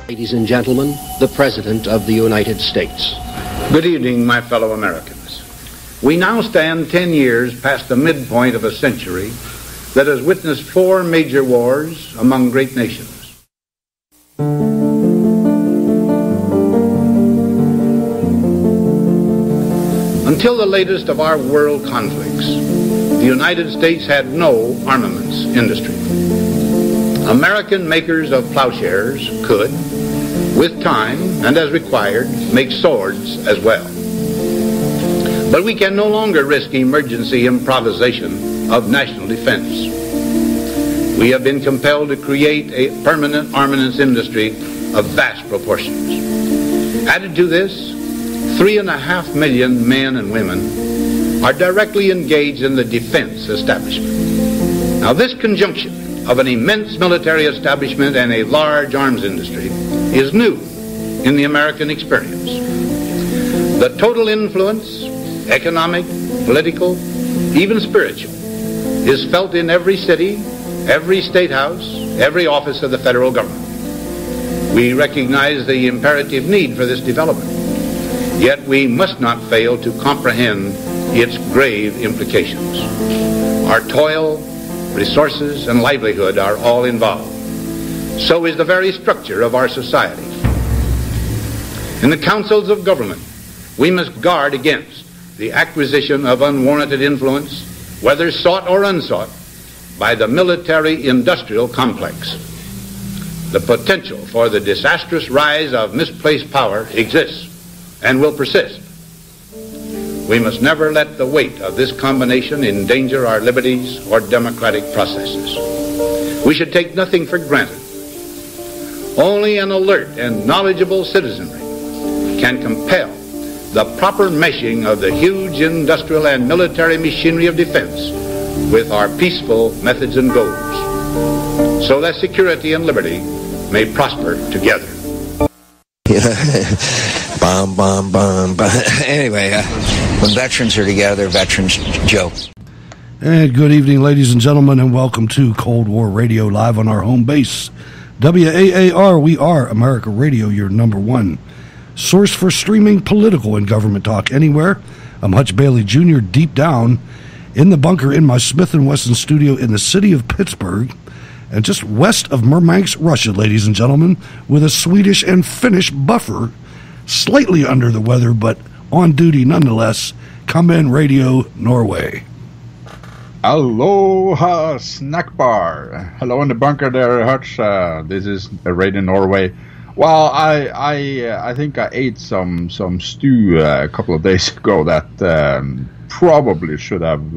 Ladies and gentlemen, the President of the United States. Good evening, my fellow Americans. We now stand 10 years past the midpoint of a century that has witnessed 4 major wars among great nations. Until the latest of our world conflicts, the United States had no armaments industry. American makers of plowshares could, with time and as required, make swords as well. But we can no longer risk emergency improvisation of national defense. We have been compelled to create a permanent armaments industry of vast proportions. Added to this, 3.5 million men and women are directly engaged in the defense establishment. Now, this conjunction of an immense military establishment and a large arms industry is new in the American experience. The total influence, economic, political, even spiritual, is felt in every city, every state house, every office of the federal government. We recognize the imperative need for this development. Yet we must not fail to comprehend its grave implications. Our toil, resources, and livelihood are all involved. So is the very structure of our society. In the councils of government, we must guard against the acquisition of unwarranted influence, whether sought or unsought, by the military-industrial complex. The potential for the disastrous rise of misplaced power exists and will persist. We must never let the weight of this combination endanger our liberties or democratic processes. We should take nothing for granted. Only an alert and knowledgeable citizenry can compel the proper meshing of the huge industrial and military machinery of defense with our peaceful methods and goals, so that security and liberty may prosper together. Bomb, bomb, bomb, bomb. Anyway, when veterans are together, veterans joke. And good evening, ladies and gentlemen, and welcome to Cold War Radio live on our home base. WAAR, we are America Radio, your number one source for streaming political and government talk anywhere. I'm Hutch Bailey Jr., deep down in the bunker in my Smith & Wesson studio in the city of Pittsburgh, and just west of Murmansk, Russia, ladies and gentlemen, with a Swedish and Finnish buffer, slightly under the weather, but on duty nonetheless. Come in Radio Norway. Aloha snack bar. Hello in the bunker there, Hutch. This is Radio Norway. Well, I think I ate some stew a couple of days ago that probably should have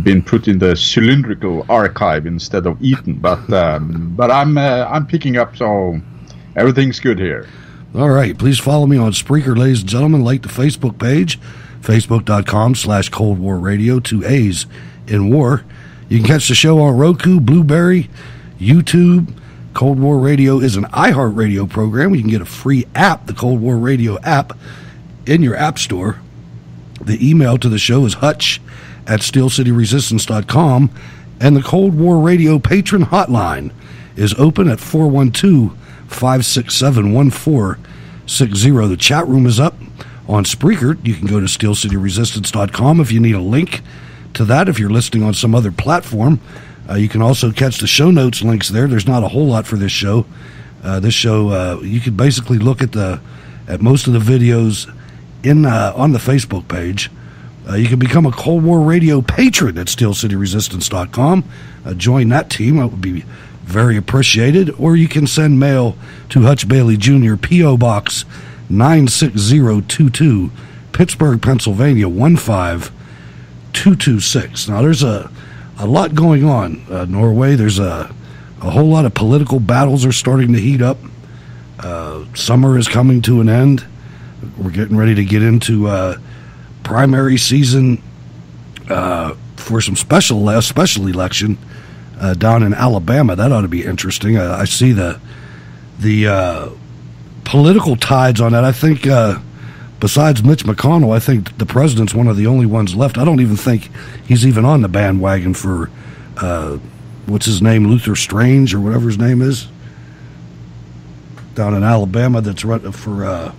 been put in the cylindrical archive instead of eaten. But I'm picking up, so everything's good here. All right, please follow me on Spreaker, ladies and gentlemen. Like the Facebook page, facebook.com/Cold War Radio, 2 A's in war. You can catch the show on Roku, Blueberry, YouTube. Cold War Radio is an iHeartRadio program. You can get a free app, the Cold War Radio app, in your app store. The email to the show is hutch@steelcityresistance.com, and the Cold War Radio patron hotline is open at 412-567-1460. The chat room is up on Spreaker. You can go to steelcityresistance.com if you need a link to that. If you're listening on some other platform, you can also catch the show notes links there. There's not a whole lot for this show. You can basically look at most of the videos on the Facebook page. You can become a Cold War Radio patron at steelcityresistance.com. Join that team. That would be very appreciated. Or you can send mail to Hutch Bailey Jr., P.O. Box 96022, Pittsburgh, Pennsylvania 15226. Now, there's a lot going on, Norway. There's a whole lot of political battles are starting to heat up. Summer is coming to an end. We're getting ready to get into primary season for some special election down in Alabama. That ought to be interesting. I see the political tides on that. I think besides Mitch McConnell, I think the president's one of the only ones left. I don't even think he's even on the bandwagon for what's his name, Luther Strange or whatever his name is. down in Alabama that's running for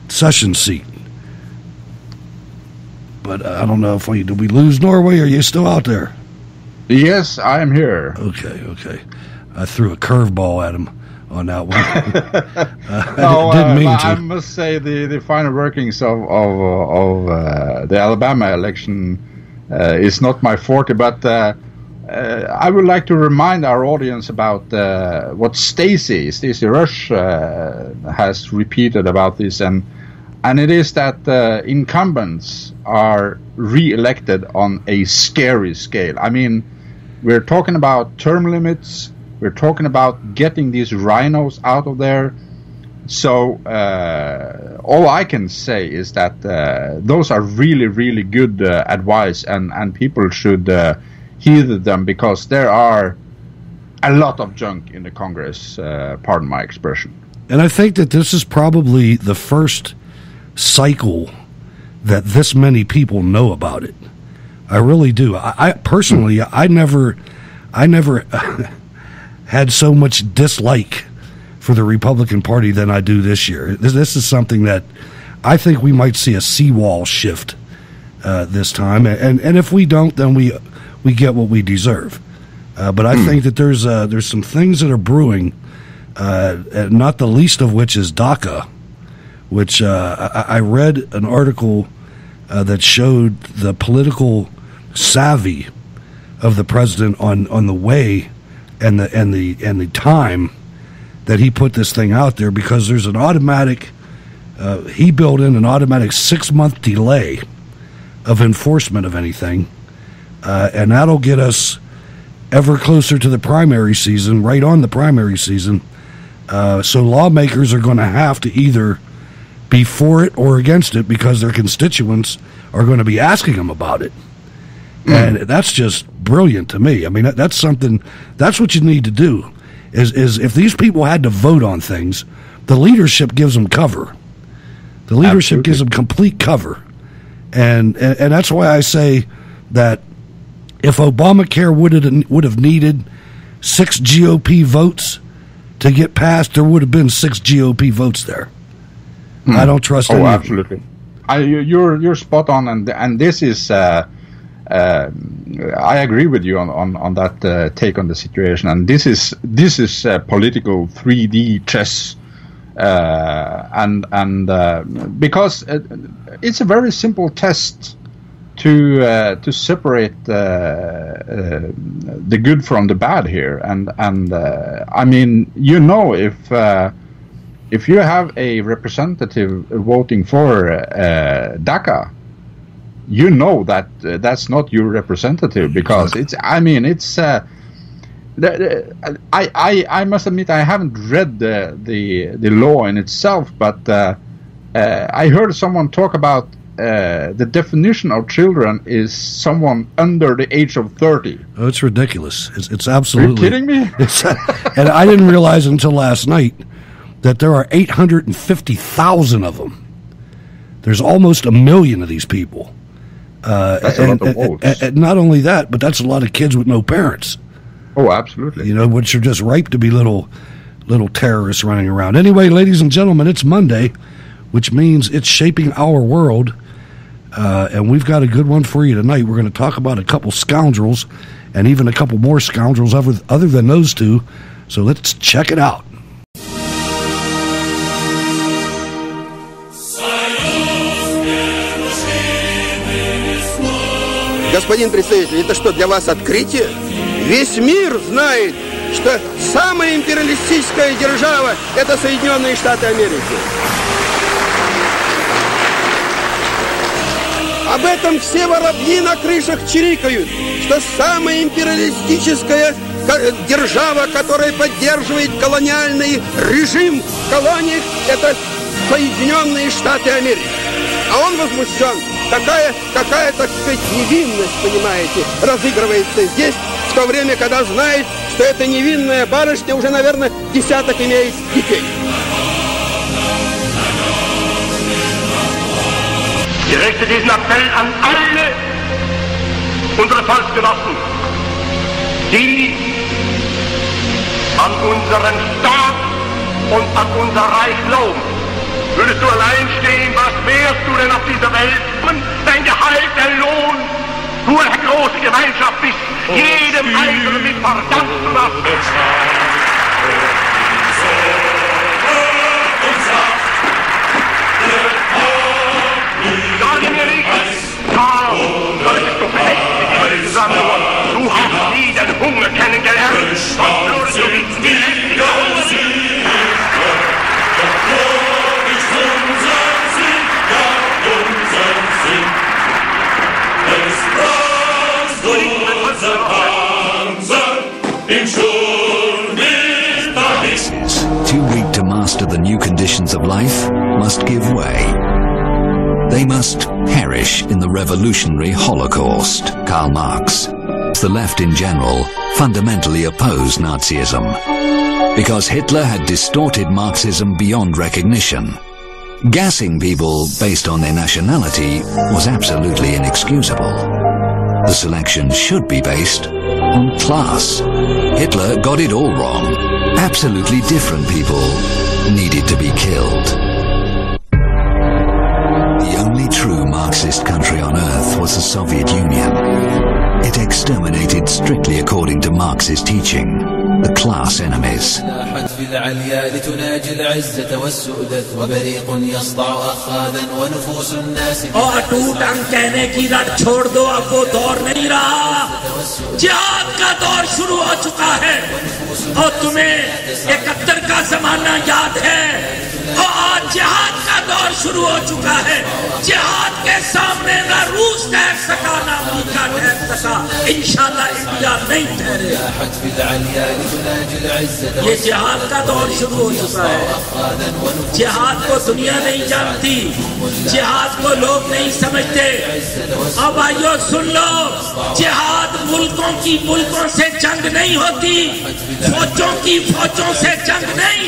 session seat. But I don't know if did we lose Norway? Are you still out there? Yes, I am here. Okay. I threw a curveball at him on that one. Didn't mean to. I must say the final workings of the Alabama election is not my forte, but I would like to remind our audience about what Stacey Rush has repeated about this, and it is that incumbents are re-elected on a scary scale. I mean, we're talking about term limits. We're talking about getting these rhinos out of there. So all I can say is that those are really, really good advice, and people should heed them, because there are a lot of junk in the Congress, pardon my expression. And I think that this is probably the first cycle that this many people know about it. I really do. I personally, I never had so much dislike for the Republican Party than I do this year. This is something that I think we might see a seawall shift this time, and if we don't, then we get what we deserve. But I think that there's some things that are brewing, not the least of which is DACA, which I read an article that showed the political savvy of the president on the way and the time that he put this thing out there, because there's an automatic he built in an automatic 6-month delay of enforcement of anything, and that'll get us ever closer to the primary season, right on the primary season. So lawmakers are going to have to either be for it or against it, because their constituents are going to be asking them about it. And that's just brilliant to me. I mean, that's something, that's what you need to do, is if these people had to vote on things, the leadership gives them cover. The leadership gives them complete cover. And that's why I say that if Obamacare would have needed 6 GOP votes to get passed, there would have been 6 GOP votes there. I don't trust any absolutely. You're spot on, and this is I agree with you on that take on the situation, and this is political 3D chess, and because it's a very simple test to separate the good from the bad here, and I mean, if you have a representative voting for DACA, you know that that's not your representative, because I must admit I haven't read the law in itself, but I heard someone talk about the definition of children is someone under the age of 30. Oh, it's ridiculous. It's absolutely. Are you kidding me? And I didn't realize until last night that there are 850,000 of them. There's almost 1 million of these people. That's a lot of votes. And not only that, but that's a lot of kids with no parents. Oh, absolutely. Which are just ripe to be little terrorists running around. Anyway, ladies and gentlemen, it's Monday, which means it's shaping our world. And we've got a good one for you tonight. We're going to talk about a couple scoundrels, and even a couple more scoundrels other than those two. So let's check it out. Господин представитель, это что, для вас открытие? Весь мир знает, что самая империалистическая держава – это Соединенные Штаты Америки. Об этом все воробьи на крышах чирикают, что самая империалистическая держава, которая поддерживает колониальный режим в колониях – это Соединенные Штаты Америки. А он возмущен. Какая, так сказать, невинность, понимаете, разыгрывается здесь, в то время, когда знает, что эта невинная барышня уже, наверное, десяток имеет детей. Ich richte diesen Appell an alle unsere Volksgenossen, die an unseren Staat und an unser Reich glauben. Würdest du allein stehen, was wärst du denn auf dieser Welt? Und dein Gehalt, dein Lohn, du eine große Gemeinschaft bist, jedem Einzelnen mit verdammt zu lassen. Sage mir nichts, ja, das ist doch prächtig, immer die Zusammenhang. Du hast nie den Hunger kennengelernt, sonst würdest du nicht die too weak to master the new conditions of life must give way. They must perish in the revolutionary Holocaust. Karl Marx. The left in general fundamentally opposed Nazism because Hitler had distorted Marxism beyond recognition. Gassing people based on their nationality was absolutely inexcusable. The selection should be based on class. Hitler got it all wrong. Absolutely different people needed to be killed. The only true Marxist country on earth was the Soviet Union. It exterminated strictly according to Marxist teaching the class enemies. जिहाद का दौर शुरू हो चुका है और तुम्हें 71 का जमाना याद है और आज जिहाद का दौर शुरू हो चुका है। जिहाद के सामने ना रूस ठहर सका ना अमेरिका ठहर सका, इंशाल्लाह इंडिया नहीं ठहरे। ये जिहाद का दौर शुरू हो चुका है। जिहाद को दुनिया नहीं जानती, जिहाद को लोग नहीं समझते। अब भाइयों सुन लो, जिहाद मुल्कों से जंग नहीं होती, फौजों की फौजों से जंग नहीं,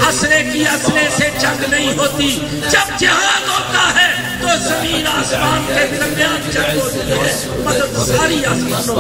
असले की असले से जंग नहीं होती। जब जिहाद होता है तो जमीन आसमान के दरमियान जंग होती है, मतलब सारी आसमानों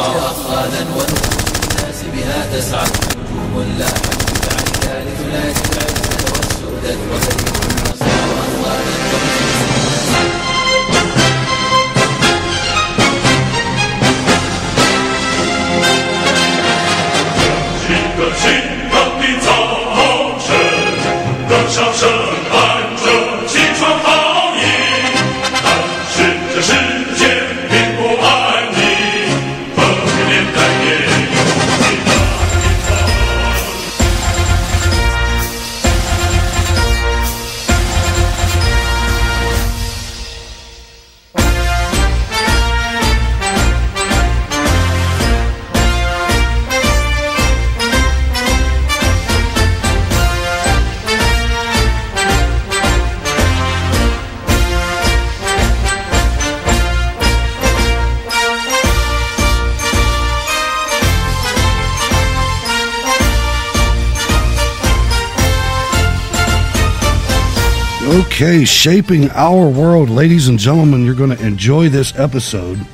Okay, shaping our world, ladies and gentlemen. You're going to enjoy this episode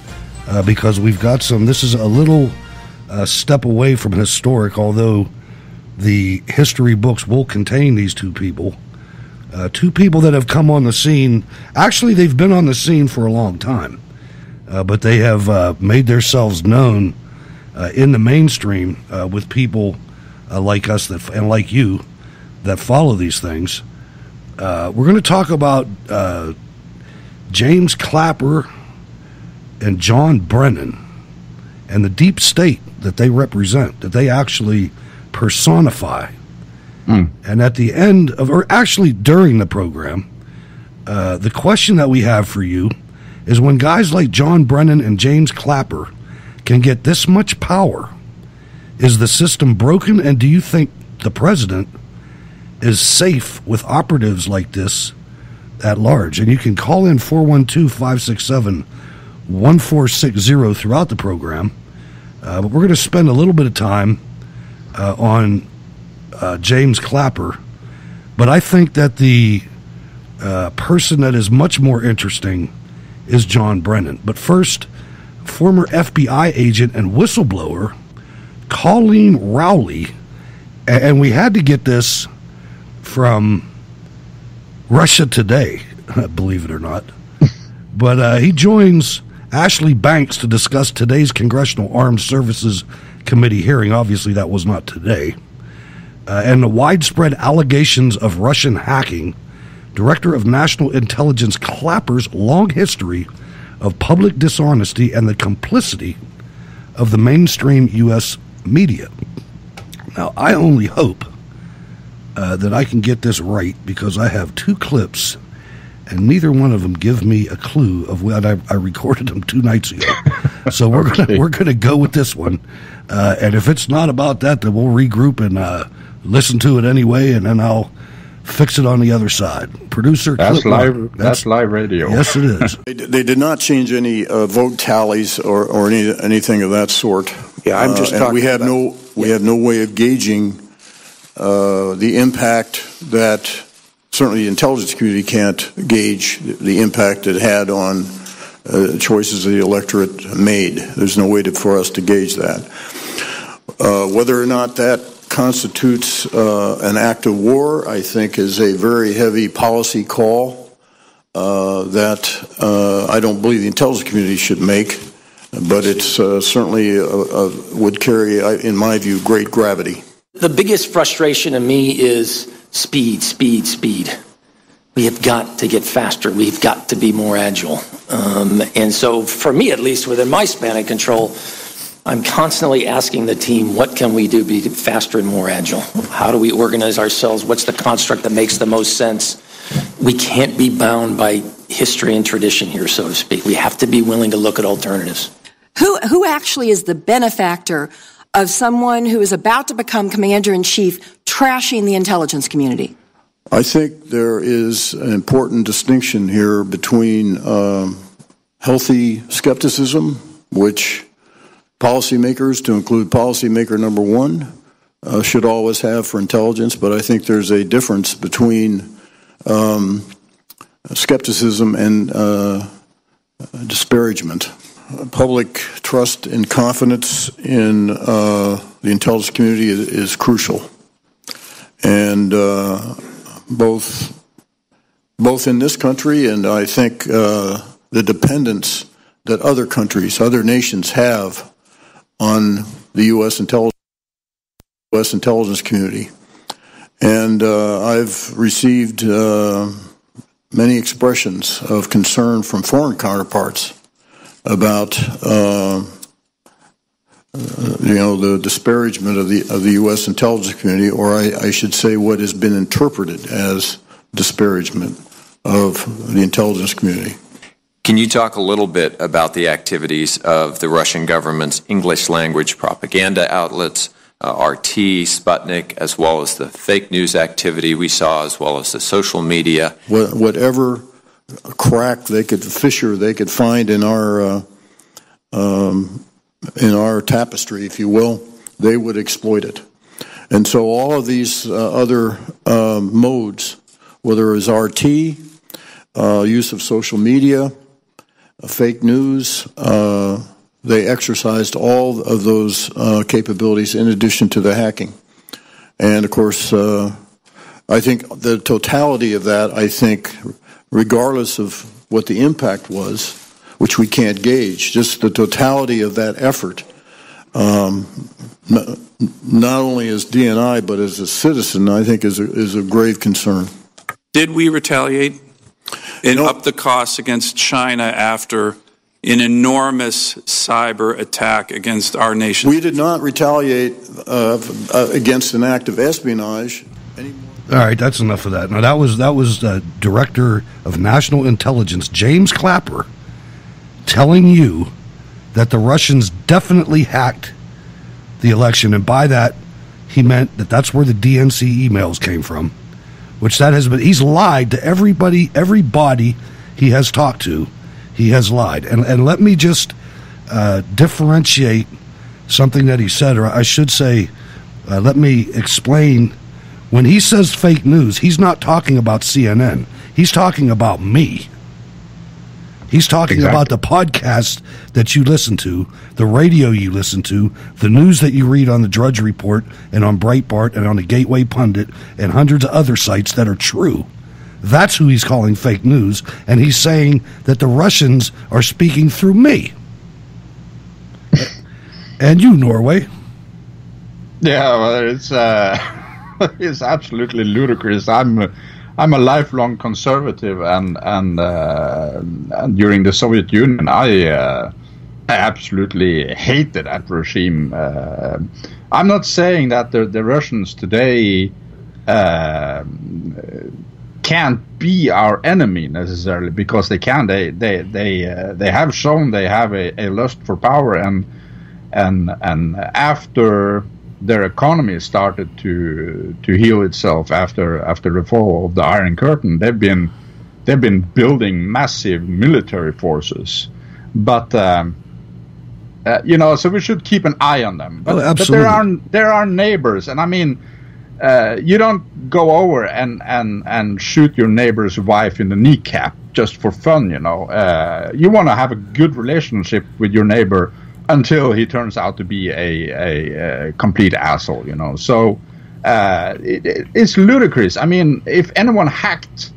because we've got some. This is a little step away from historic, although the history books will contain these two people. Two people that have come on the scene. Actually, they've been on the scene for a long time, but they have made themselves known in the mainstream with people like us and like you that follow these things. We're going to talk about James Clapper and John Brennan and the deep state that they represent, that they actually personify. And at the end of, or actually during the program, the question that we have for you is, when guys like John Brennan and James Clapper can get this much power, is the system broken? And do you think the president is safe with operatives like this at large? And you can call in 412-567-1460 throughout the program. But we're going to spend a little bit of time on James Clapper. But I think that the person that is much more interesting is John Brennan. But first, former FBI agent and whistleblower Colleen Rowley, and we had to get this from Russia Today, believe it or not. But he joins Ashley Banks to discuss today's Congressional Armed Services Committee hearing. Obviously, that was not today. And the widespread allegations of Russian hacking. Director of National Intelligence Clapper's long history of public dishonesty and the complicity of the mainstream U.S. media. Now, I only hope that I can get this right, because I have two clips, and neither one of them give me a clue of what I recorded them 2 nights ago. So we're gonna go with this one, and if it's not about that, then we'll regroup and listen to it anyway, and then I'll fix it on the other side. Producer, that's live. That's live radio. Yes, it is. They did not change any vote tallies or anything of that sort. Yeah, I'm just talking. We have no way of gauging the impact that certainly the intelligence community can't gauge the impact it had on choices the electorate made. There's no way for us to gauge that. Whether or not that constitutes an act of war, I think, is a very heavy policy call that I don't believe the intelligence community should make, but it's certainly would carry, in my view, great gravity. The biggest frustration to me is speed. We have got to get faster. We've got to be more agile. And so for me, at least within my span of control, I'm constantly asking the team, what can we do to be faster and more agile? How do we organize ourselves? What's the construct that makes the most sense? We can't be bound by history and tradition here, so to speak. We have to be willing to look at alternatives. Who actually is the benefactor of someone who is about to become commander-in-chief trashing the intelligence community? I think there is an important distinction here between healthy skepticism, which policymakers, to include policymaker number one, should always have for intelligence, but I think there's a difference between skepticism and disparagement. Public trust and confidence in the intelligence community is crucial, and both in this country, and I think the dependence that other countries, other nations have on the U.S. intelligence community. And I've received many expressions of concern from foreign counterparts about the disparagement of the U.S. intelligence community, or I should say what has been interpreted as disparagement of the intelligence community. Can you talk a little bit about the activities of the Russian government's English language propaganda outlets, RT, Sputnik, as well as the fake news activity we saw, as well as the social media? Whatever crack they could find in our tapestry, if you will, they would exploit it. And so all of these other modes, whether it was RT, use of social media, fake news, they exercised all of those capabilities in addition to the hacking. And, of course, I think the totality of that, regardless of what the impact was, which we can't gauge, just the totality of that effort, not only as DNI but as a citizen, I think is a grave concern. Did we retaliate and up the costs against China after an enormous cyber attack against our nation? We did not retaliate against an act of espionage anymore. All right, that's enough of that. Now, that was the Director of National Intelligence, James Clapper, telling you that the Russians definitely hacked the election, and by that, he meant that that's where the DNC emails came from. Which that has been, he's lied to everybody he has talked to. He has lied. And let me just differentiate something that he said, or I should say, let me explain. When he says fake news, he's not talking about CNN. He's talking about me. He's talking about the podcast that you listen to, the radio you listen to, the news that you read on the Drudge Report and on Breitbart and on the Gateway Pundit and hundreds of other sites that are true. That's who he's calling fake news, and he's saying that the Russians are speaking through me. And you, Norway. Yeah, well, it's it's absolutely ludicrous. I'm a lifelong conservative, and during the Soviet Union, I absolutely hated that regime. I'm not saying that the Russians today can't be our enemy necessarily, because they can. They have shown they have a lust for power, and after their economy started to heal itself after the fall of the Iron Curtain, they've been building massive military forces, but so we should keep an eye on them. But there are neighbors, and I mean, you don't go over and shoot your neighbor's wife in the kneecap just for fun. You want to have a good relationship with your neighbor until he turns out to be a complete asshole, So it's ludicrous. I mean, if anyone hacked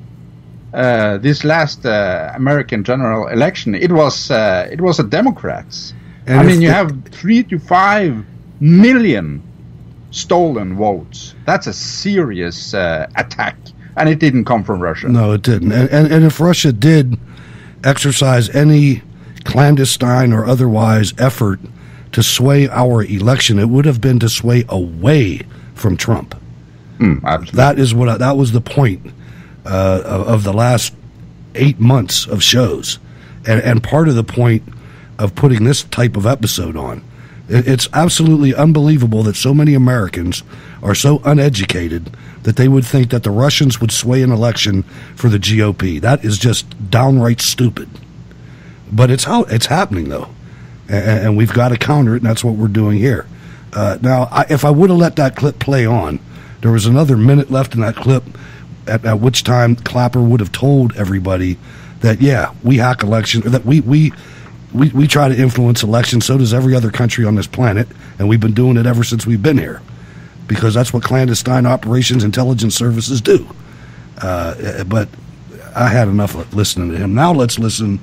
this last American general election, it was the Democrats. And I mean, you have 3 to 5 million stolen votes. That's a serious attack, and it didn't come from Russia. No, it didn't. And if Russia did exercise any clandestine or otherwise effort to sway our election, it would have been to sway away from Trump. Absolutely. That was the point of the last 8 months of shows, and part of the point of putting this type of episode on. It's absolutely unbelievable that so many Americans are so uneducated that they would think that the Russians would sway an election for the GOP. That is just downright stupid. But it's happening, though, and we've got to counter it, and that's what we're doing here. Now, if I would have let that clip play on, there was another minute left in that clip, at which time Clapper would have told everybody that, yeah, we hack elections, that we try to influence elections, so does every other country on this planet, and we've been doing it ever since we've been here, because that's what clandestine operations intelligence services do. But I had enough of listening to him. Now let's listen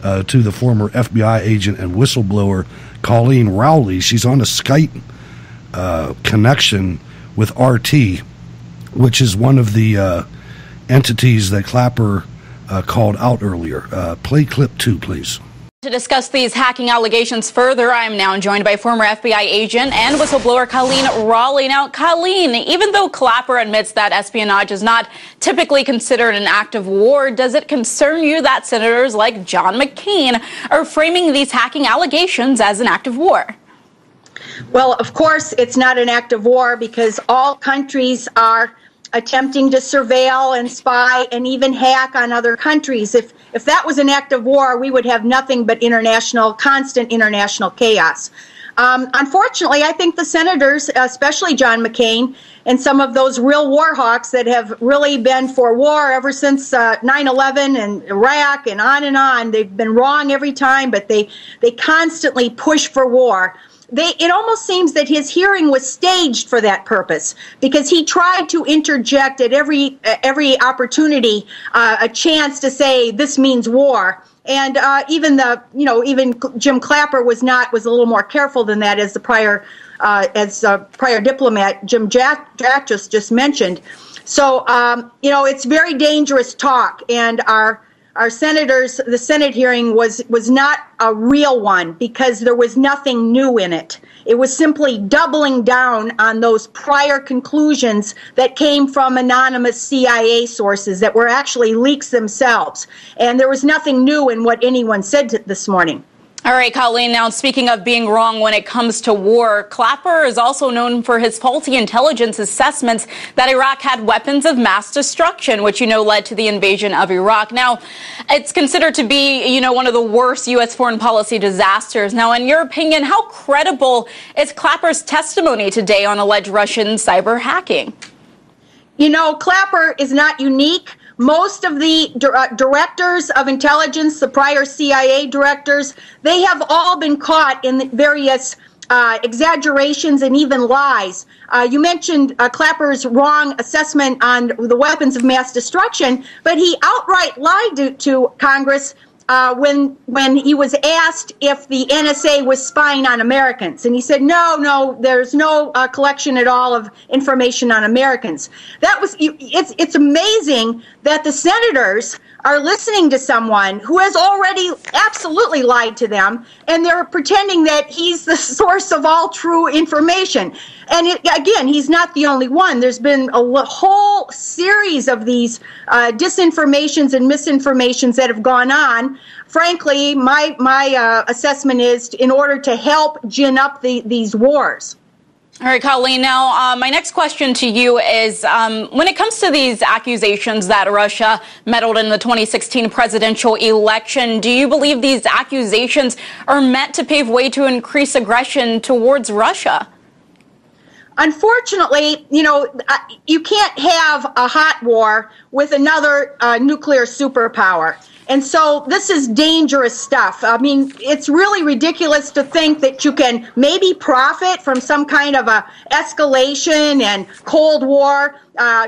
to the former FBI agent and whistleblower Colleen Rowley. She's on a Skype connection with RT, which is one of the entities that Clapper called out earlier. Play clip 2, please. To discuss these hacking allegations further, I am now joined by former FBI agent and whistleblower Colleen Rowley. Now, Colleen, even though Clapper admits that espionage is not typically considered an act of war, does it concern you that senators like John McCain are framing these hacking allegations as an act of war? Well, of course, it's not an act of war, because all countries are attempting to surveil and spy and even hack on other countries. If that was an act of war, we would have nothing but constant international chaos. Unfortunately, I think the senators, especially John McCain, and some of those real war hawks that have really been for war ever since 9/11 and Iraq and on, they've been wrong every time, but they constantly push for war. It almost seems that his hearing was staged for that purpose, because he tried to interject at every opportunity a chance to say this means war. And even Jim Clapper was a little more careful than that, as the prior diplomat Jim Jack just mentioned. So it's very dangerous talk, and our senators, the Senate hearing was not a real one, because there was nothing new in it. It was simply doubling down on those prior conclusions that came from anonymous CIA sources that were actually leaks themselves. And there was nothing new in what anyone said this morning. All right, Colleen, now speaking of being wrong when it comes to war, Clapper is also known for his faulty intelligence assessments that Iraq had weapons of mass destruction, which, led to the invasion of Iraq. Now, it's considered to be, one of the worst U.S. foreign policy disasters. Now, in your opinion, how credible is Clapper's testimony today on alleged Russian cyber hacking? Clapper is not unique. most of the directors of intelligence, the prior CIA directors, they have all been caught in various exaggerations and even lies. You mentioned Clapper's wrong assessment on the weapons of mass destruction, but he outright lied to Congress when he was asked if the NSA was spying on Americans. And he said, no, there's no collection at all of information on Americans. It's amazing that the senators are listening to someone who has already absolutely lied to them, and they're pretending that he's the source of all true information. And again, he's not the only one. There's been a whole series of these disinformations and misinformations that have gone on. Frankly, my assessment is in order to help gin up these wars. All right, Colleen, now my next question to you is when it comes to these accusations that Russia meddled in the 2016 presidential election, do you believe these accusations are meant to pave way to increase aggression towards Russia? Unfortunately, you can't have a hot war with another nuclear superpower. And so this is dangerous stuff. I mean, it's really ridiculous to think that you can maybe profit from some kind of a escalation and Cold War.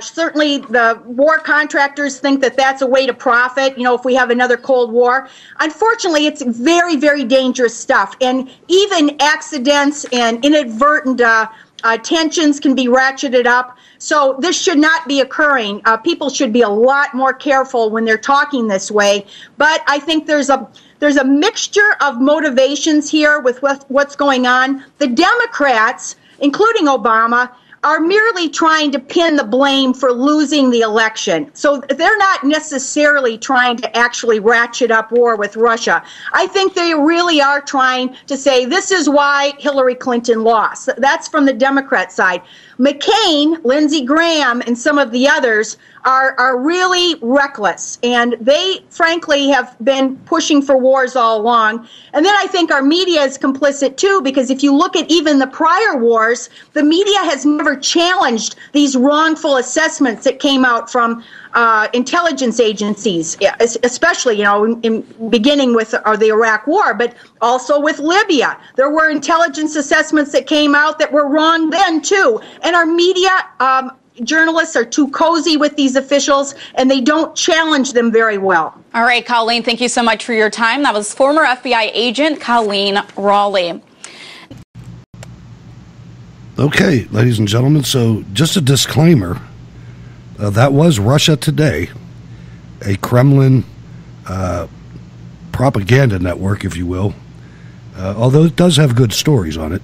Certainly the war contractors think that that's a way to profit, if we have another Cold War. Unfortunately, it's very, very dangerous stuff. And even accidents and inadvertent tensions can be ratcheted up. So this should not be occurring. People should be a lot more careful when they're talking this way. But I think there's a mixture of motivations here with what's going on. The Democrats, including Obama, are merely trying to pin the blame for losing the election. So they're not necessarily trying to actually ratchet up war with Russia. I think they really are trying to say this is why Hillary Clinton lost. That's from the Democrat side. McCain, Lindsey Graham, and some of the others are really reckless, and they, frankly, have been pushing for wars all along. And then I think our media is complicit, too, because if you look at even the prior wars, the media has never challenged these wrongful assessments that came out from intelligence agencies, especially, in beginning with the Iraq War, but also with Libya. There were intelligence assessments that came out that were wrong then, too. And our media journalists are too cozy with these officials, and they don't challenge them very well. All right, Colleen, thank you so much for your time. That was former FBI agent Colleen Raleigh. Okay, ladies and gentlemen, so just a disclaimer. That was Russia Today, a Kremlin propaganda network, if you will, although it does have good stories on it.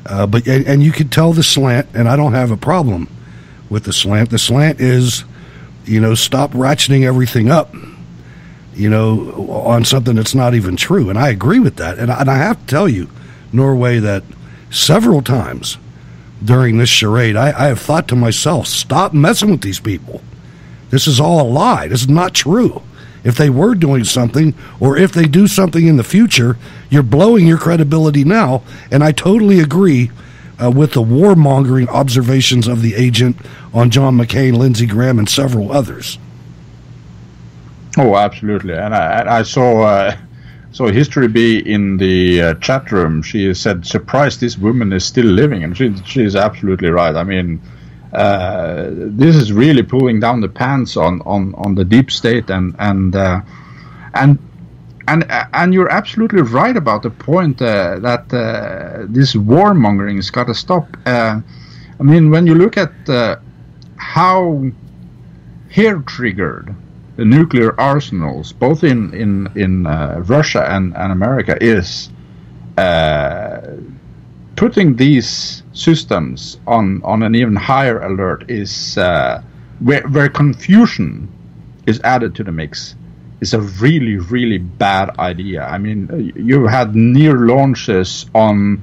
But you can tell the slant, and I don't have a problem with the slant. The slant is, stop ratcheting everything up, on something that's not even true. And I agree with that. And I have to tell you, Norway, that several times during this charade, I have thought to myself, stop messing with these people. This is all a lie. This is not true. If they were doing something, or if they do something in the future, you're blowing your credibility now. And I totally agree with the warmongering observations of the agent on John McCain, Lindsey Graham, and several others. Oh, absolutely. And I saw History B in the chat room. She said, surprised this woman is still living. And she is absolutely right. I mean, this is really pulling down the pants on the deep state, and you're absolutely right about the point that this warmongering has got to stop. I mean, when you look at how hair-triggered the nuclear arsenals, both in Russia and America, is putting these systems on an even higher alert is where confusion is added to the mix. Is a really, really bad idea. I mean, you had near launches on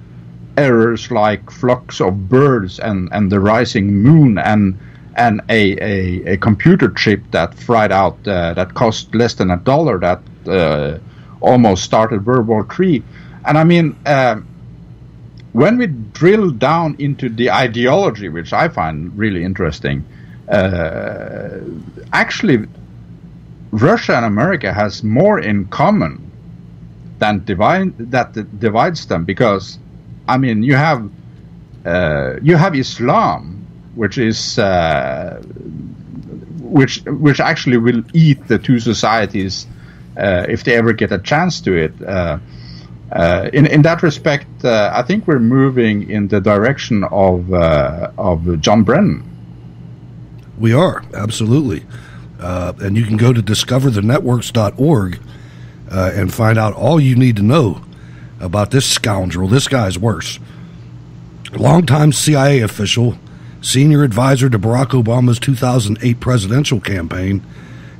errors like flocks of birds and the rising moon and a computer chip that fried out that cost less than $1 that almost started World War III. And I mean, when we drill down into the ideology, which I find really interesting, actually Russia and America has more in common than divides them, because I mean you have Islam, which is which actually will eat the two societies if they ever get a chance to it. In that respect, I think we're moving in the direction of John Brennan. We are, absolutely. And you can go to discoverthenetworks.org and find out all you need to know about this scoundrel. This guy's worse. Longtime CIA official, senior advisor to Barack Obama's 2008 presidential campaign.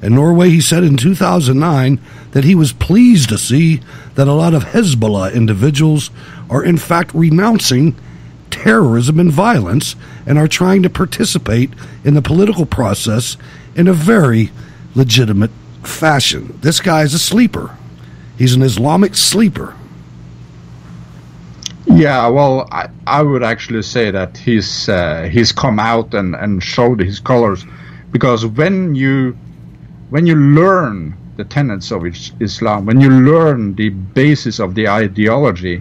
In Norway, he said in 2009 that he was pleased to see that a lot of Hezbollah individuals are in fact renouncing terrorism and violence and are trying to participate in the political process in a very legitimate fashion. This guy is a sleeper. He's an Islamic sleeper. Yeah, well, I would actually say that he's come out and showed his colors, because when you learn the tenets of Islam, when you learn the basis of the ideology,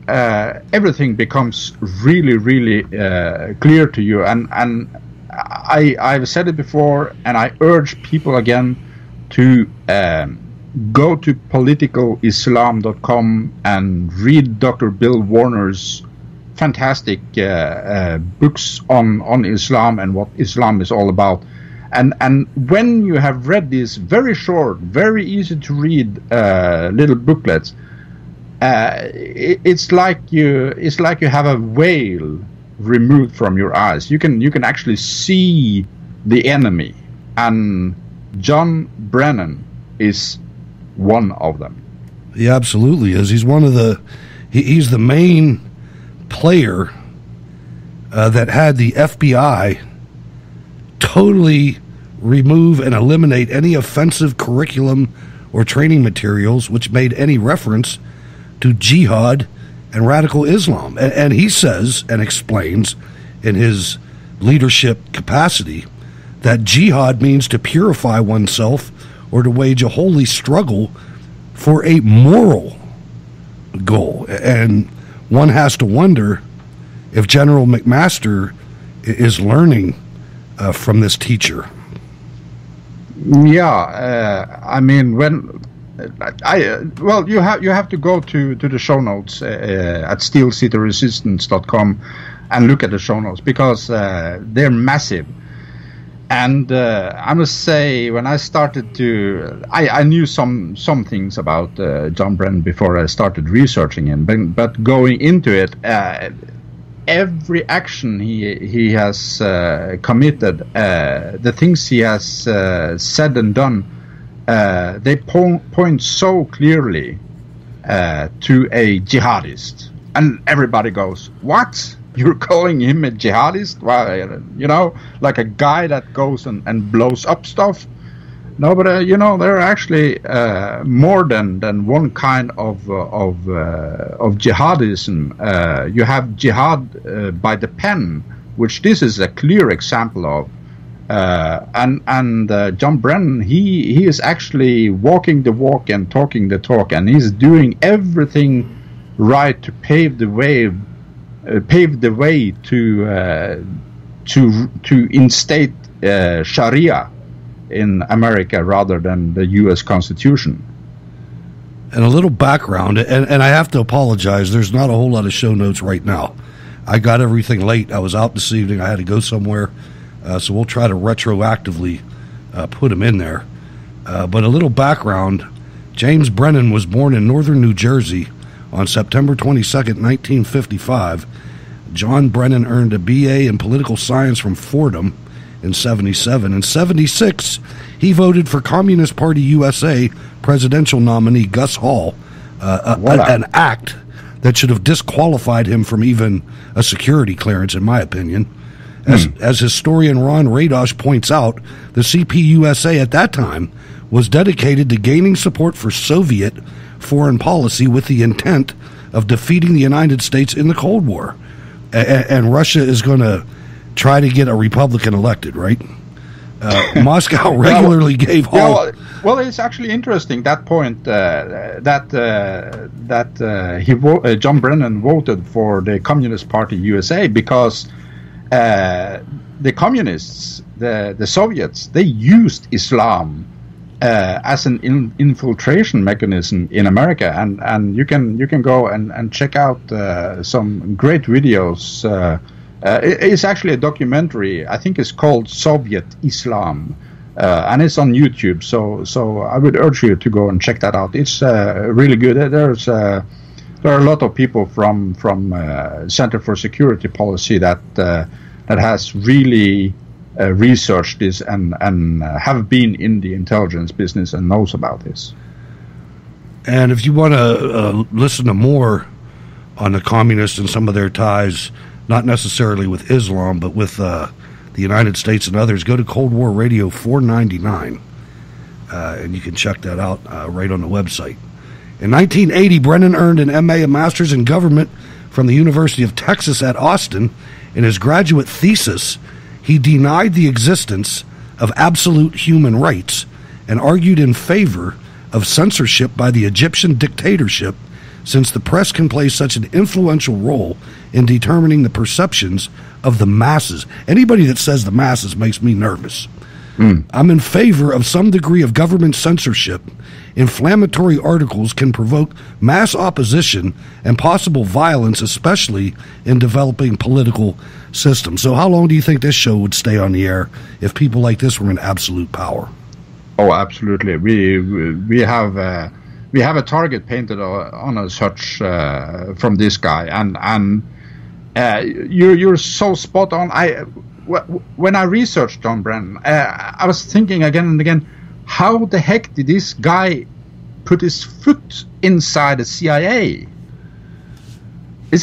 everything becomes really, really clear to you. And I've said it before, and I urge people again to go to politicalislam.com and read Dr. Bill Warner's fantastic books on Islam and what Islam is all about. And when you have read these very short, very easy to read little booklets, it's like you have a veil removed from your eyes. You can actually see the enemy, and John Brennan is one of them. He absolutely is. He's one of he's the main player that had the FBI totally remove and eliminate any offensive curriculum or training materials which made any reference to jihad and radical Islam. And he says and explains in his leadership capacity that jihad means to purify oneself or to wage a holy struggle for a moral goal. And one has to wonder if General McMaster is learning from this teacher. Yeah, I mean, you have to go to the show notes at steelcityresistance.com and look at the show notes, because they're massive. And I must say, when I started I knew some things about John Brennan before I started researching him, but going into it, every action he has committed, the things he has said and done, they point so clearly to a jihadist. And everybody goes, what? You're calling him a jihadist? Well, like a guy that goes and blows up stuff? No, but there are actually more than one kind of jihadism. You have jihad by the pen, which this is a clear example of. And John Brennan, he is actually walking the walk and talking the talk, and he's doing everything right to pave the way to instate Sharia in America rather than the U.S. Constitution. And a little background, and I have to apologize, there's not a whole lot of show notes right now. I got everything late. I was out this evening. I had to go somewhere, so we'll try to retroactively put them in there. But a little background, James Brennan was born in northern New Jersey on September 22nd, 1955. John Brennan earned a B.A. in political science from Fordham in 77. In 76, he voted for Communist Party USA presidential nominee Gus Hall, an act that should have disqualified him from even a security clearance, in my opinion. As historian Ron Radosh points out, the CPUSA at that time was dedicated to gaining support for Soviet foreign policy with the intent of defeating the United States in the Cold War. And Russia is going to try to get a Republican elected, right? Moscow regularly gave all. Well, it's actually interesting that point that John Brennan voted for the Communist Party USA because the communists, the Soviets, they used Islam as an infiltration mechanism in America, and you can go and check out some great videos. It's actually a documentary. I think it's called Soviet Islam, and it's on YouTube. So I would urge you to go and check that out. It's really good. There are a lot of people from Center for Security Policy that has really researched this and have been in the intelligence business and knows about this. And if you want to listen to more on the communists and some of their ties, not necessarily with Islam, but with the United States and others, go to Cold War Radio 499, and you can check that out right on the website. In 1980, Brennan earned an MA, a Master's in Government from the University of Texas at Austin. In his graduate thesis, he denied the existence of absolute human rights and argued in favor of censorship by the Egyptian dictatorship, since the press can play such an influential role in determining the perceptions of the masses. Anybody that says the masses makes me nervous. I'm in favor of some degree of government censorship. Inflammatory articles can provoke mass opposition and possible violence, especially in developing political systems. So how long do you think this show would stay on the air if people like this were in absolute power? Oh, absolutely. We have a target painted on us such from this guy, and you're so spot on. When I researched John Brennan, I was thinking again and again, how the heck did this guy put his foot inside the CIA? I'm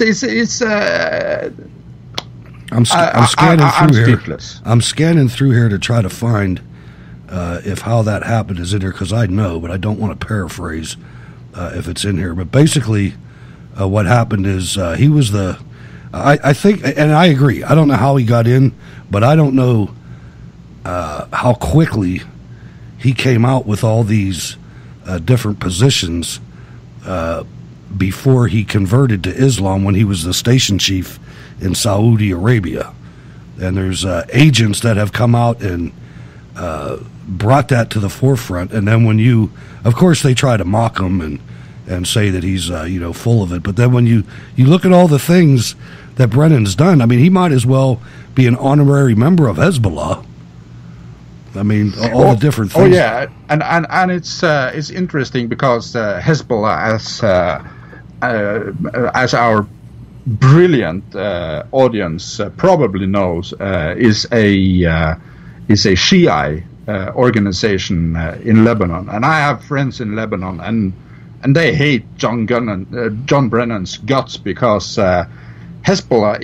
scanning through here. I'm scanning through here to try to find if how that happened is in here, because I know, but I don't want to paraphrase if it's in here. But basically, what happened is he was I think, and I agree, I don't know how he got in, but I don't know how quickly he came out with all these different positions before he converted to Islam when he was the station chief in Saudi Arabia. And there's agents that have come out and brought that to the forefront. And then when of course they try to mock him and say that he's full of it. But then when you look at all the things that Brennan's done, I mean, he might as well be an honorary member of Hezbollah. I mean, all the different things. Oh yeah, and it's interesting because Hezbollah, as our brilliant audience probably knows, is a Shiite organization in Lebanon, and I have friends in Lebanon, and they hate John Brennan's guts because Hezbollah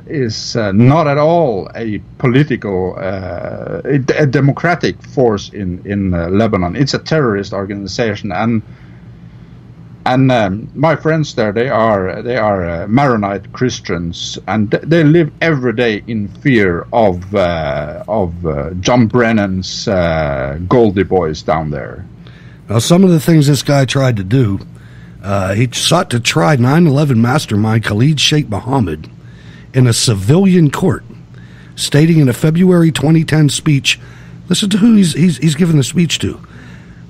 is not at all a political, a democratic force in Lebanon. It's a terrorist organization, and my friends there, they are Maronite Christians, and they live every day in fear of John Brennan's Goldie Boys down there. Now, some of the things this guy tried to do. He sought to try 9/11 mastermind Khalid Sheikh Mohammed in a civilian court, stating in a February 2010 speech, listen to who he's given the speech to,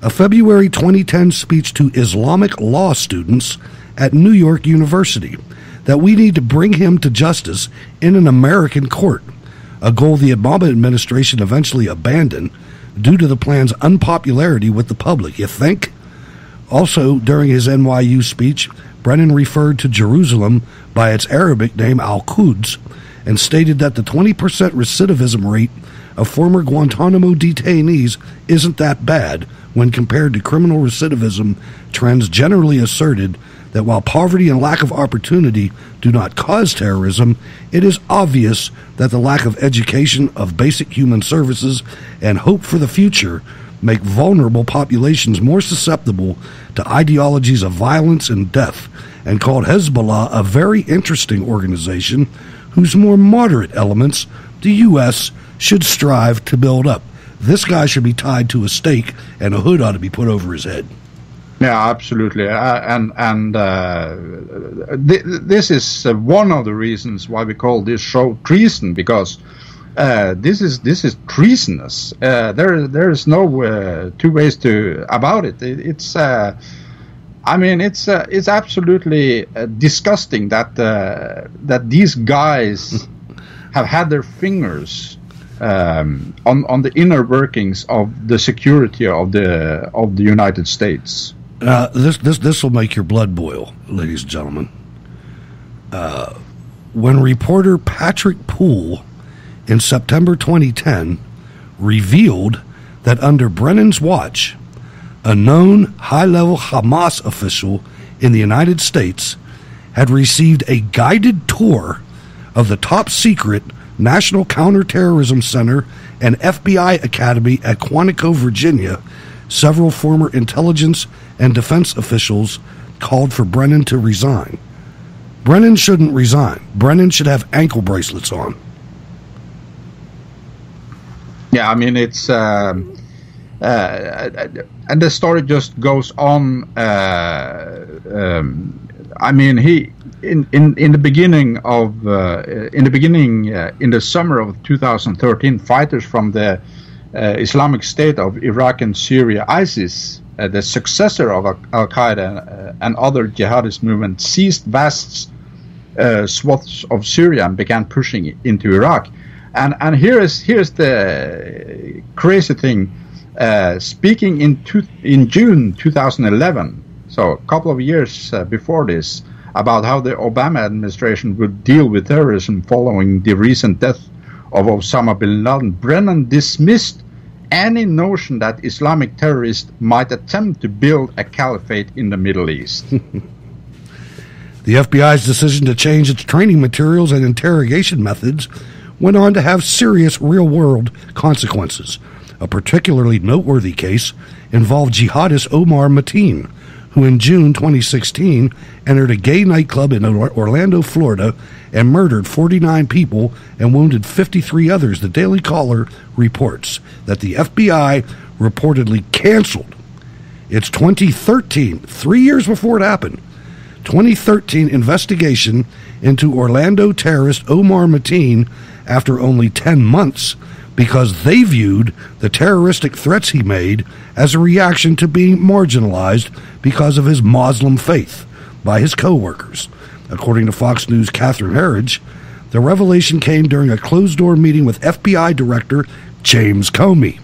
a February 2010 speech to Islamic law students at New York University, that we need to bring him to justice in an American court, a goal the Obama administration eventually abandoned due to the plan's unpopularity with the public. You think? Also, during his NYU speech, Brennan referred to Jerusalem by its Arabic name Al-Quds and stated that the 20% recidivism rate of former Guantanamo detainees isn't that bad when compared to criminal recidivism trends generally asserted that while poverty and lack of opportunity do not cause terrorism, it is obvious that the lack of education of basic human services and hope for the future make vulnerable populations more susceptible to ideologies of violence and death, and called Hezbollah a very interesting organization whose more moderate elements the U.S. should strive to build up. This guy should be tied to a stake, and a hood ought to be put over his head. Yeah, absolutely. This is one of the reasons why we call this show Treason, because this is treasonous. There is no two ways about it. It's absolutely disgusting that these guys have had their fingers on the inner workings of the security of the United States. This will make your blood boil, ladies and gentlemen. When reporter Patrick Poole in September 2010 revealed that under Brennan's watch, a known high-level Hamas official in the United States had received a guided tour of the top-secret National Counterterrorism Center and FBI Academy at Quantico, Virginia, several former intelligence and defense officials called for Brennan to resign. Brennan shouldn't resign. Brennan should have ankle bracelets on. Yeah, I mean, it's and the story just goes on. I mean, he in the beginning in the summer of 2013, fighters from the Islamic State of Iraq and Syria, ISIS, the successor of Al-Qaeda and other jihadist movements, seized vast swaths of Syria and began pushing into Iraq. And here's the crazy thing. Speaking in June 2011, so a couple of years before this, about how the Obama administration would deal with terrorism following the recent death of Osama bin Laden, Brennan dismissed any notion that Islamic terrorists might attempt to build a caliphate in the Middle East. The FBI's decision to change its training materials and interrogation methods went on to have serious real-world consequences. A particularly noteworthy case involved jihadist Omar Mateen, who in June 2016 entered a gay nightclub in Orlando, Florida, and murdered 49 people and wounded 53 others. The Daily Caller reports that the FBI reportedly canceled its 2013, 3 years before it happened, 2013 investigation into Orlando terrorist Omar Mateen after only 10 months because they viewed the terroristic threats he made as a reaction to being marginalized because of his Muslim faith by his co-workers. According to Fox News' Catherine Herridge, the revelation came during a closed-door meeting with FBI Director James Comey.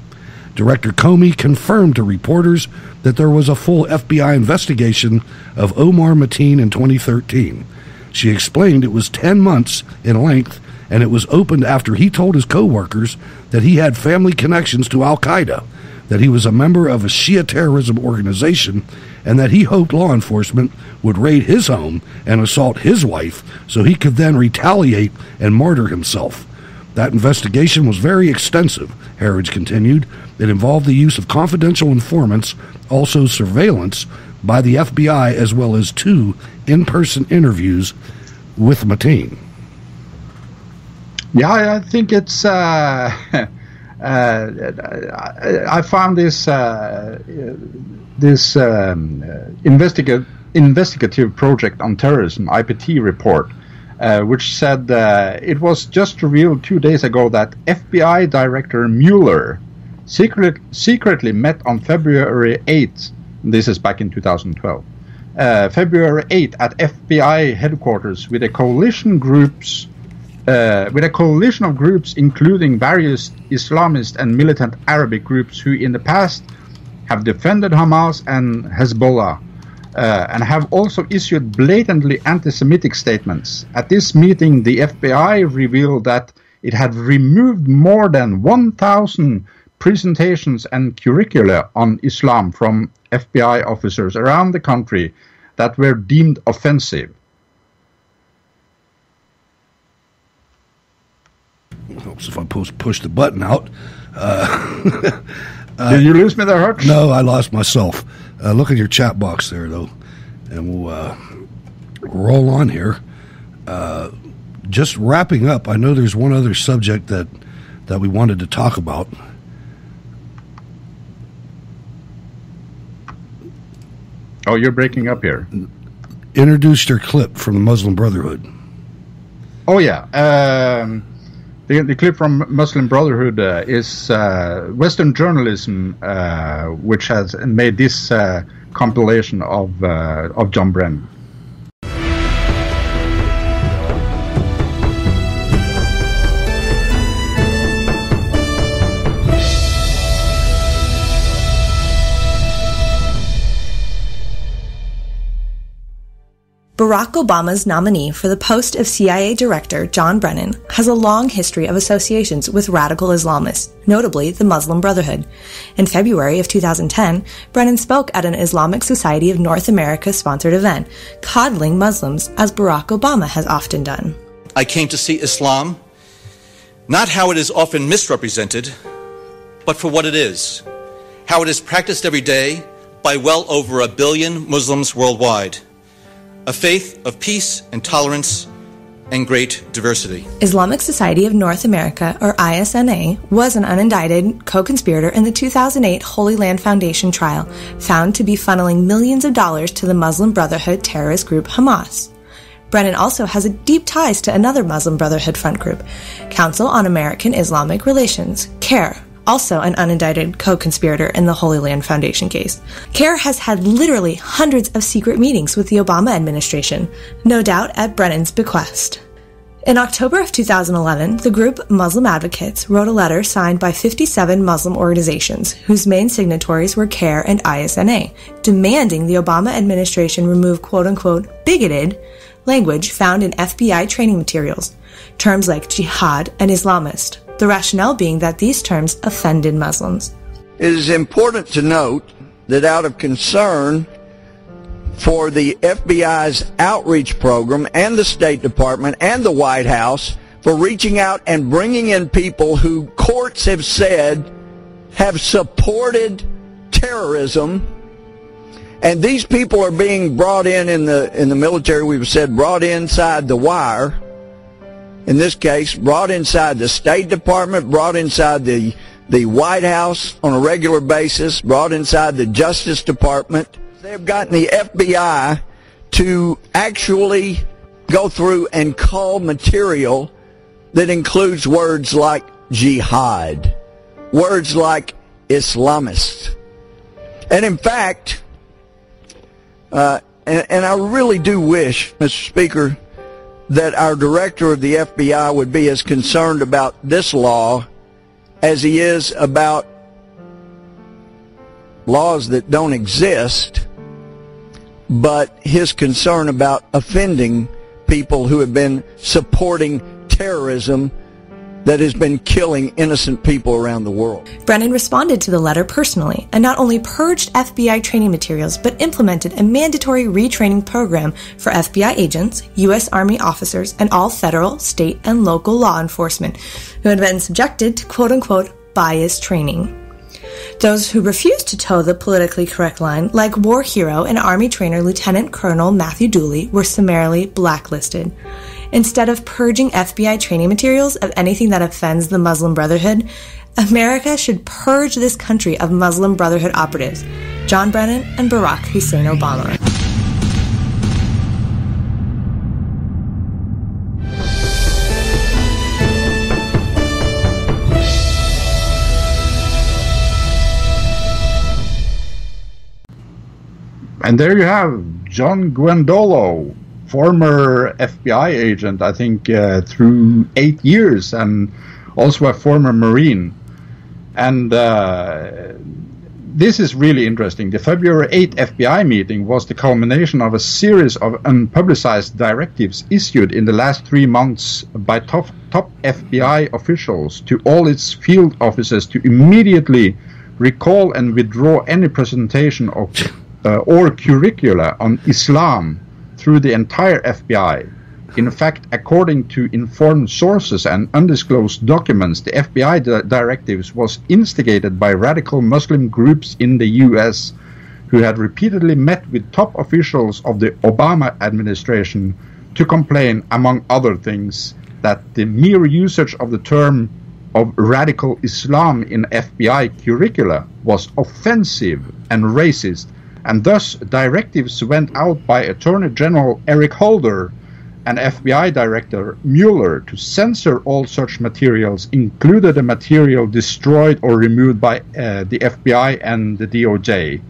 Director Comey confirmed to reporters that there was a full FBI investigation of Omar Mateen in 2013. She explained it was 10 months in length, and it was opened after he told his co-workers that he had family connections to Al-Qaeda, that he was a member of a Shia terrorism organization, and that he hoped law enforcement would raid his home and assault his wife so he could then retaliate and martyr himself. That investigation was very extensive, Herridge continued. It involved the use of confidential informants, also surveillance by the FBI, as well as 2 in-person interviews with Mateen. Yeah, I think it's. I found this investigative project on terrorism, IPT report, which said it was just revealed 2 days ago that FBI Director Mueller secretly met on February 8th. This is back in 2012. February 8th at FBI headquarters with a coalition of groups including various Islamist and militant Arabic groups who in the past have defended Hamas and Hezbollah and have also issued blatantly anti-Semitic statements. At this meeting, the FBI revealed that it had removed more than 1,000 presentations and curricula on Islam from FBI officers around the country that were deemed offensive. Helps if I push the button out. Did you lose me there, Hutch? No, I lost myself. Look at your chat box there, though, and we'll roll on here. just wrapping up, I know there's one other subject that we wanted to talk about. Oh, you're breaking up here. Introduced your clip from the Muslim Brotherhood. Oh, yeah. The clip from Muslim Brotherhood is Western journalism, which has made this compilation of John Brennan. Barack Obama's nominee for the post of CIA Director, John Brennan, has a long history of associations with radical Islamists, notably the Muslim Brotherhood. In February of 2010, Brennan spoke at an Islamic Society of North America-sponsored event, coddling Muslims as Barack Obama has often done. I came to see Islam, not how it is often misrepresented, but for what it is, how it is practiced every day by well over 1 billion Muslims worldwide. A faith of peace and tolerance and great diversity. Islamic Society of North America, or ISNA, was an unindicted co-conspirator in the 2008 Holy Land Foundation trial, found to be funneling millions of dollars to the Muslim Brotherhood terrorist group Hamas. Brennan also has deep ties to another Muslim Brotherhood front group, Council on American Islamic Relations, CARE, also an unindicted co-conspirator in the Holy Land Foundation case. CARE has had literally hundreds of secret meetings with the Obama administration, no doubt at Brennan's bequest. In October of 2011, the group Muslim Advocates wrote a letter signed by 57 Muslim organizations, whose main signatories were CARE and ISNA, demanding the Obama administration remove quote-unquote bigoted language found in FBI training materials, terms like jihad and Islamist, the rationale being that these terms offended Muslims. It is important to note that out of concern for the FBI's outreach program and the State Department and the White House for reaching out and bringing in people who courts have said have supported terrorism, and these people are being brought in the military, we've said brought inside the wire. In this case, brought inside the State Department, brought inside the White House on a regular basis, brought inside the Justice Department. They've gotten the FBI to actually go through and cull material that includes words like jihad, words like Islamist. And in fact, and I really do wish, Mr. Speaker, that our director of the FBI would be as concerned about this law as he is about laws that don't exist, but his concern about offending people who have been supporting terrorism that has been killing innocent people around the world. Brennan responded to the letter personally and not only purged FBI training materials, but implemented a mandatory retraining program for FBI agents, U.S. Army officers, and all federal, state, and local law enforcement who had been subjected to quote-unquote bias training. Those who refused to toe the politically correct line, like war hero and Army trainer Lieutenant Colonel Matthew Dooley, were summarily blacklisted. Instead of purging FBI training materials of anything that offends the Muslim Brotherhood, America should purge this country of Muslim Brotherhood operatives, John Brennan and Barack Hussein Obama. And there you have John Guandolo, former FBI agent, I think, through 8 years, and also a former Marine. And this is really interesting. The February 8 FBI meeting was the culmination of a series of unpublicized directives issued in the last 3 months by top FBI officials to all its field officers to immediately recall and withdraw any presentation of or curricula on Islam through the entire FBI. In fact, according to informed sources and undisclosed documents, the FBI directives was instigated by radical Muslim groups in the U.S. who had repeatedly met with top officials of the Obama administration to complain, among other things, that the mere usage of the term of radical Islam in FBI curricula was offensive and racist, and thus directives went out by Attorney General Eric Holder and FBI Director Mueller to censor all such materials, including the material destroyed or removed by the FBI and the DOJ,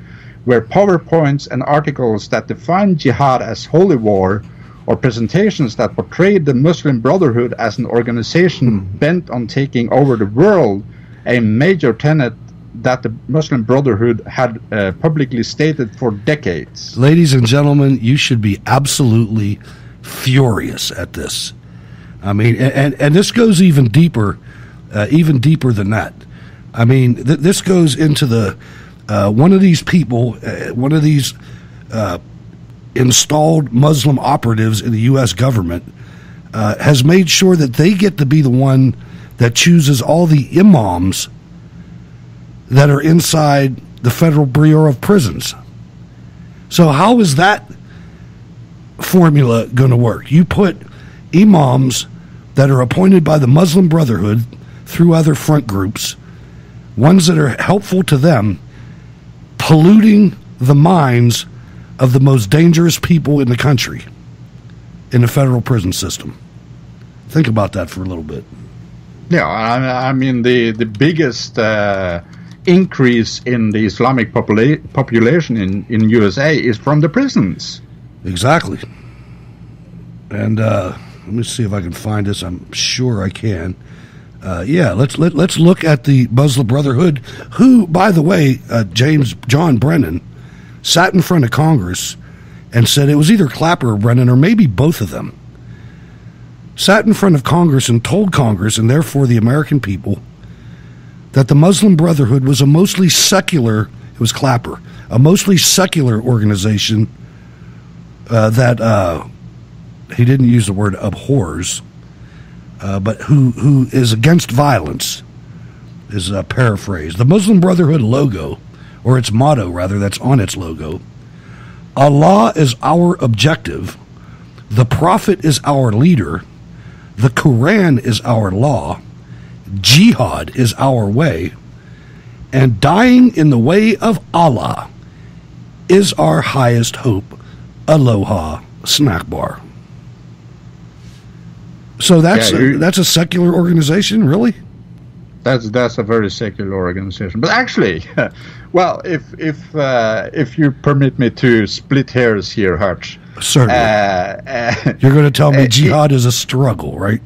where PowerPoints and articles that define jihad as holy war, or presentations that portrayed the Muslim Brotherhood as an organization bent on taking over the world, a major tenet that the Muslim Brotherhood had publicly stated for decades. Ladies and gentlemen, you should be absolutely furious at this. I mean, and this goes even deeper than that. I mean, this goes into the one of these people, one of these installed Muslim operatives in the U.S. government has made sure that they get to be the one that chooses all the imams that are inside the Federal Bureau of Prisons. So how is that formula going to work? You put imams that are appointed by the Muslim Brotherhood through other front groups, ones that are helpful to them, polluting the minds of the most dangerous people in the country in the federal prison system. Think about that for a little bit. Yeah, I mean, the biggest increase in the Islamic population in USA is from the prisons. Exactly. And let me see if I can find this. I'm sure I can. Let's look at the Muslim Brotherhood, who, by the way, John Brennan sat in front of Congress and said it was either Clapper or Brennan, or maybe both of them, sat in front of Congress and told Congress, and therefore the American people, that the Muslim Brotherhood was a mostly secular, it was Clapper, a mostly secular organization that he didn't use the word abhors, but who is against violence, is a paraphrase. The Muslim Brotherhood logo, or its motto, rather, that's on its logo: Allah is our objective, the Prophet is our leader, the Quran is our law, jihad is our way, and dying in the way of Allah is our highest hope. Aloha, snack bar. So that's a secular organization, really? That's a very secular organization. But actually, well, if you permit me to split hairs here, Hutch. Certainly. You're going to tell me jihad is a struggle, right?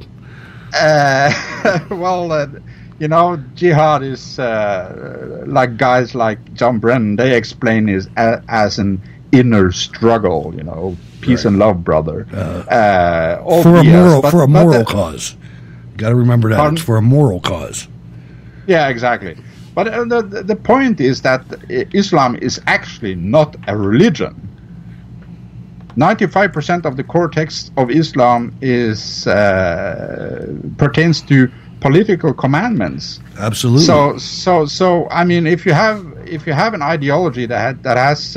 Well, jihad is like guys like John Brennan. They explain it as an inner struggle, peace and love, brother. For a moral cause. Got to remember that. Pardon? It's for a moral cause. Yeah, exactly. But the point is that Islam is actually not a religion. 95% of the core text of Islam pertains to political commandments. Absolutely. So I mean, if you have an ideology that has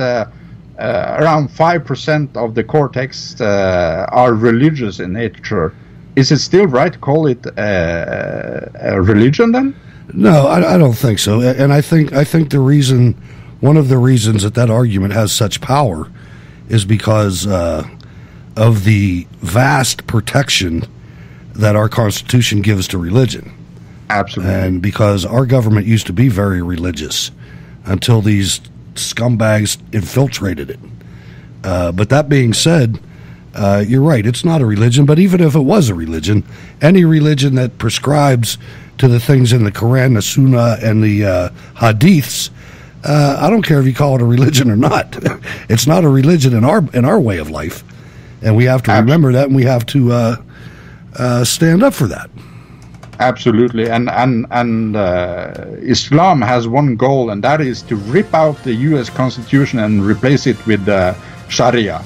around 5% of the core text are religious in nature, is it still right to call it a religion then? No, I don't think so. And I think one of the reasons that argument has such power is because of the vast protection that our Constitution gives to religion. Absolutely. And because our government used to be very religious until these scumbags infiltrated it. But that being said, you're right, it's not a religion, but even if it was a religion, any religion that prescribes to the things in the Quran, the Sunnah, and the Hadiths, I don't care if you call it a religion or not. It's not a religion in our way of life, and we have to remember that, and we have to stand up for that. Absolutely, and Islam has one goal, and that is to rip out the U.S. Constitution and replace it with Sharia.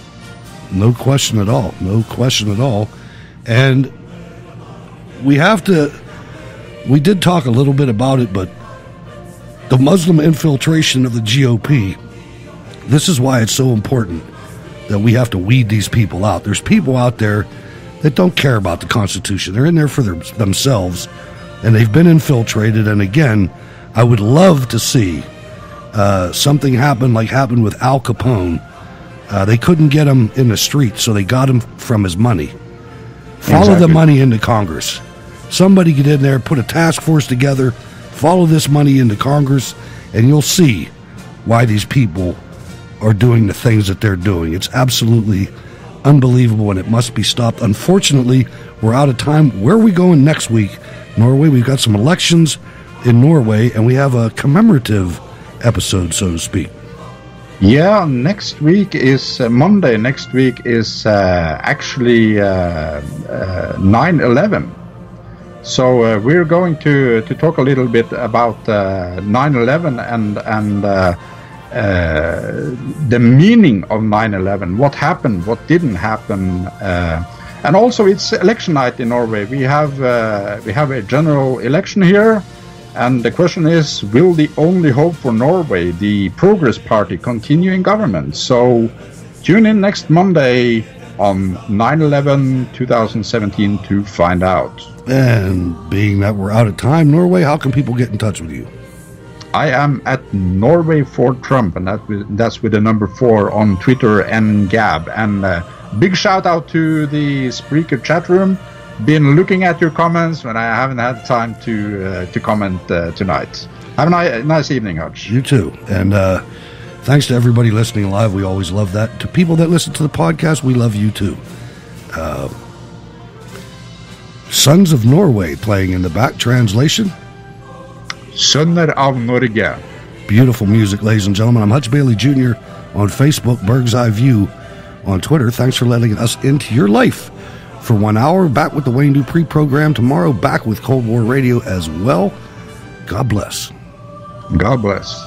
No question at all. No question at all. And we did talk a little bit about it, but the Muslim infiltration of the GOP, this is why it's so important that we have to weed these people out. There's people out there that don't care about the Constitution. They're in there for themselves, and they've been infiltrated. And again, I would love to see something happen like happened with Al Capone. They couldn't get him in the street, so they got him from his money. Follow the money into Congress. Somebody get in there, put a task force together, follow this money into Congress, and you'll see why these people are doing the things that they're doing. It's absolutely unbelievable, and it must be stopped. Unfortunately, we're out of time. Where are we going next week? Norway. We've got some elections in Norway, and we have a commemorative episode, so to speak. Yeah, next week is Monday. Next week is actually 9/11. So we're going to talk a little bit about 9/11 and the meaning of 9/11. What happened? What didn't happen? And also, it's election night in Norway. We have a general election here. And the question is, will the only hope for Norway, the Progress Party, continue in government? So tune in next Monday on 9/11/2017 to find out. And being that we're out of time, Norway, how can people get in touch with you? I am at Norway for Trump, and that's with the number 4 on Twitter and Gab. And big shout out to the Spreaker chat room. Been looking at your comments when I haven't had time to comment tonight. Have a nice evening, Hutch. You too. And thanks to everybody listening live. We always love that. To people that listen to the podcast, we love you too. Sons of Norway playing in the back. Translation? Sønner av Norge. Beautiful music, ladies and gentlemen. I'm Hutch Bailey Jr. on Facebook, Berg's Eye View on Twitter. Thanks for letting us into your life for 1 hour. Back with the Wayne Dupree program tomorrow. Back with Cold War Radio as well. God bless. God bless.